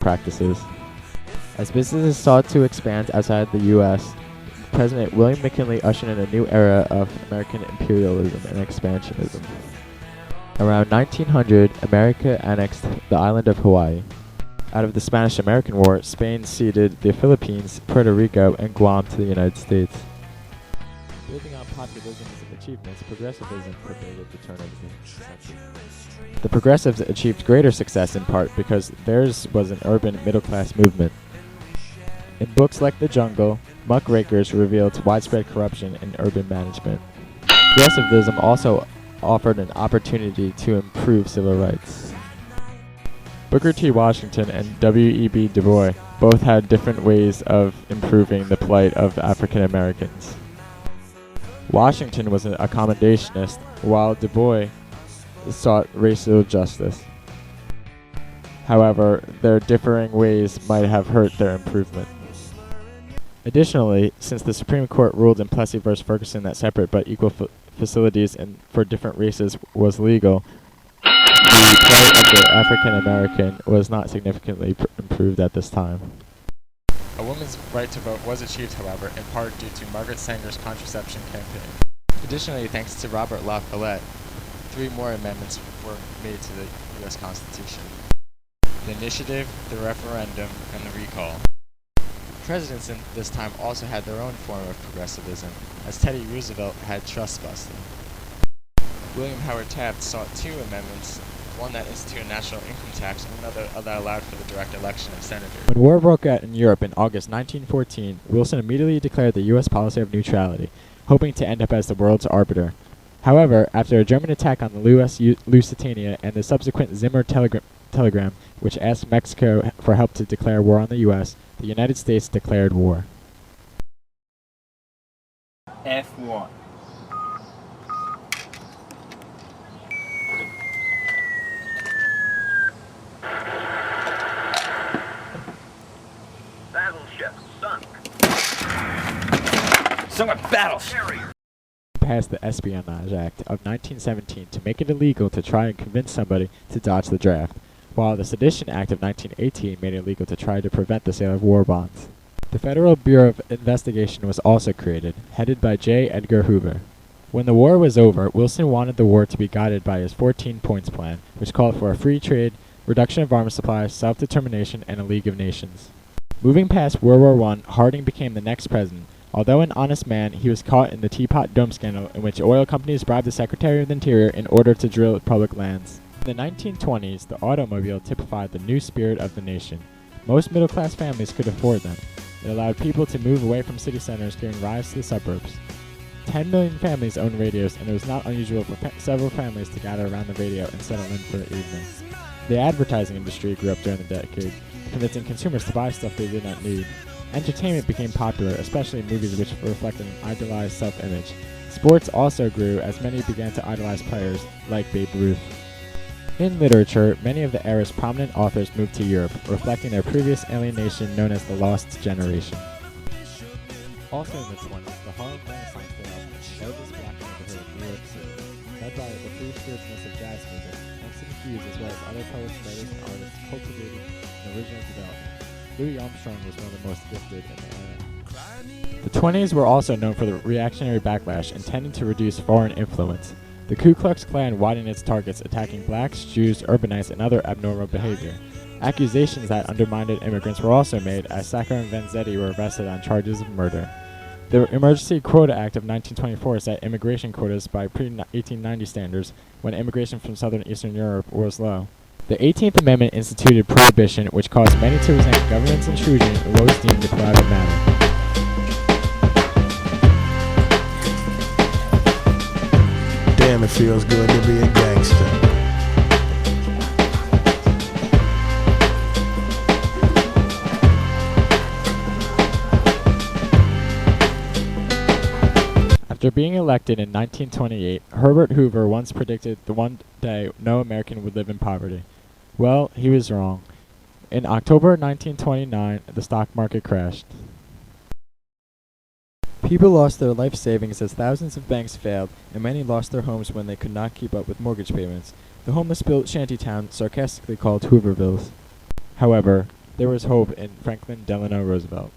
practices. As businesses sought to expand outside the U.S., President William McKinley ushered in a new era of American imperialism and expansionism. Around 1900, America annexed the island of Hawaii. Out of the Spanish-American War, Spain ceded the Philippines, Puerto Rico, and Guam to the United States. Building on populism's achievements, progressivism pervaded the turn of the century. The progressives achieved greater success in part because theirs was an urban middle-class movement. In books like The Jungle, muckrakers revealed widespread corruption in urban management. Progressivism also offered an opportunity to improve civil rights. Booker T. Washington and W.E.B. Du Bois both had different ways of improving the plight of African Americans. Washington was an accommodationist, while Du Bois sought racial justice. However, their differing ways might have hurt their improvement. Additionally, since the Supreme Court ruled in Plessy v. Ferguson that separate but equal facilities for different races was legal, the plight of the African American was not significantly improved at this time. A woman's right to vote was achieved, however, in part due to Margaret Sanger's contraception campaign. Additionally, thanks to Robert La Follette, 3 more amendments were made to the U.S. Constitution: the initiative, the referendum, and the recall. Presidents in this time also had their own form of progressivism, as Teddy Roosevelt had trust busting. William Howard Taft sought 2 amendments, one that instituted a national income tax and another that allowed for the direct election of senators. When war broke out in Europe in August 1914, Wilson immediately declared the U.S. policy of neutrality, hoping to end up as the world's arbiter. However, after a German attack on the Lusitania and the subsequent Zimmer telegram, which asked Mexico for help to declare war on the U.S., the United States declared war. F1. Battleship sunk. Sunk a battleship. Passed the Espionage Act of 1917 to make it illegal to try and convince somebody to dodge the draft, while the Sedition Act of 1918 made it legal to try to prevent the sale of war bonds. The Federal Bureau of Investigation was also created, headed by J. Edgar Hoover. When the war was over, Wilson wanted the war to be guided by his 14 points plan, which called for a free trade, reduction of arms supplies, self-determination, and a League of Nations. Moving past World War I, Harding became the next president. Although an honest man, he was caught in the Teapot Dome scandal, in which oil companies bribed the Secretary of the Interior in order to drill public lands. In the 1920s, the automobile typified the new spirit of the nation. Most middle-class families could afford them. It allowed people to move away from city centers, giving rise to the suburbs. 10 million families owned radios, and it was not unusual for several families to gather around the radio and settle in for the evening. The advertising industry grew up during the decade, convincing consumers to buy stuff they did not need. Entertainment became popular, especially movies which reflected an idealized self-image. Sports also grew as many began to idolize players like Babe Ruth. In literature, many of the era's prominent authors moved to Europe, reflecting their previous alienation known as the Lost Generation. Also in the 20s, the Harlem Renaissance developed the largest black neighborhood of New York City, led by the free-spiritedness of jazz music. Langston Hughes, as well as other poets, writers, and artists, cultivated an original development. Louis Armstrong was one of the most gifted in the era. The 20s were also known for the reactionary backlash intended to reduce foreign influence. The Ku Klux Klan widened its targets, attacking blacks, Jews, urbanites, and other abnormal behavior. Accusations that undermined immigrants were also made, as Sacco and Vanzetti were arrested on charges of murder. The Emergency Quota Act of 1924 set immigration quotas by pre-1890 standards, when immigration from southern and eastern Europe was low. The 18th Amendment instituted prohibition, which caused many to resent government's intrusion in what was deemed a private matter. Damn, it feels good to be a gangster. After being elected in 1928, Herbert Hoover once predicted that one day no American would live in poverty. Well, he was wrong. In October 1929, the stock market crashed. People lost their life savings as thousands of banks failed, and many lost their homes when they could not keep up with mortgage payments. The homeless built shantytown sarcastically called Hoovervilles. However, there was hope in Franklin Delano Roosevelt.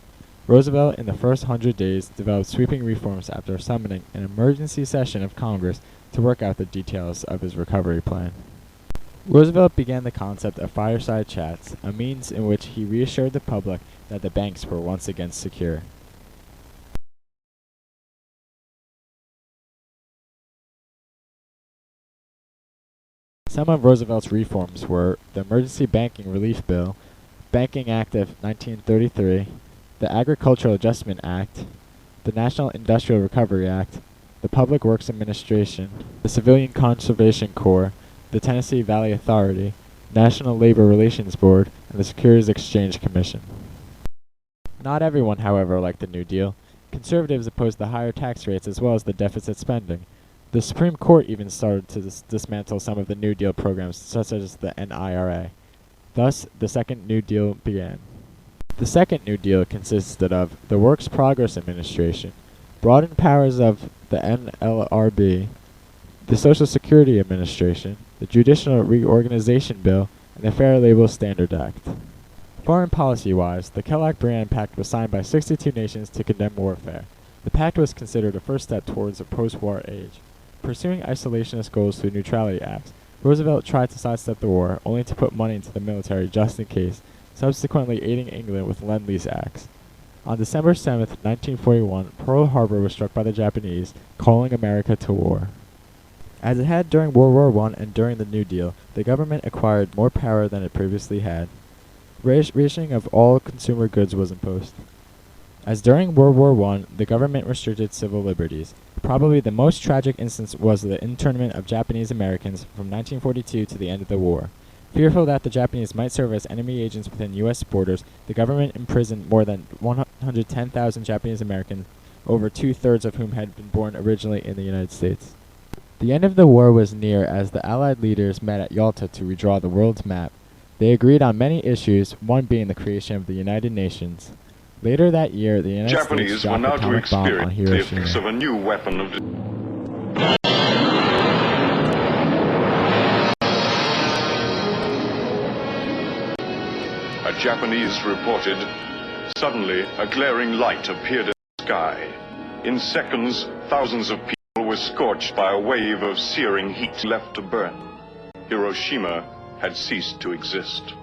Roosevelt, in the first 100 days, developed sweeping reforms after summoning an emergency session of Congress to work out the details of his recovery plan. Roosevelt began the concept of fireside chats, a means in which he reassured the public that the banks were once again secure. Some of Roosevelt's reforms were the Emergency Banking Relief Bill, Banking Act of 1933, the Agricultural Adjustment Act, the National Industrial Recovery Act, the Public Works Administration, the Civilian Conservation Corps, the Tennessee Valley Authority, National Labor Relations Board, and the Securities Exchange Commission. Not everyone, however, liked the New Deal. Conservatives opposed the higher tax rates as well as the deficit spending. The Supreme Court even started to dismantle some of the New Deal programs, such as the NIRA. Thus, the Second New Deal began. The Second New Deal consisted of the Works Progress Administration, broadened powers of the NLRB, the Social Security Administration, the Judicial Reorganization Bill, and the Fair Labor Standards Act. Foreign policy-wise, the Kellogg-Briand Pact was signed by 62 nations to condemn warfare. The pact was considered a first step towards a post-war age. Pursuing isolationist goals through neutrality acts, Roosevelt tried to sidestep the war, only to put money into the military just in case, subsequently aiding England with Lend-Lease acts. On December 7, 1941, Pearl Harbor was struck by the Japanese, calling America to war. As it had during World War I and during the New Deal, the government acquired more power than it previously had. Rationing of all consumer goods was imposed. As during World War I, the government restricted civil liberties. Probably the most tragic instance was the internment of Japanese Americans from 1942 to the end of the war. Fearful that the Japanese might serve as enemy agents within U.S. borders, the government imprisoned more than 110,000 Japanese Americans, over two-thirds of whom had been born originally in the United States. The end of the war was near as the Allied leaders met at Yalta to redraw the world's map. They agreed on many issues, one being the creation of the United Nations. Later that year, the United Japanese States were dropped now the to atomic bomb on experience the effects Hiroshima. of a new weapon of A Japanese reported, suddenly a glaring light appeared in the sky. In seconds, thousands of people were scorched by a wave of searing heat left to burn. Hiroshima had ceased to exist.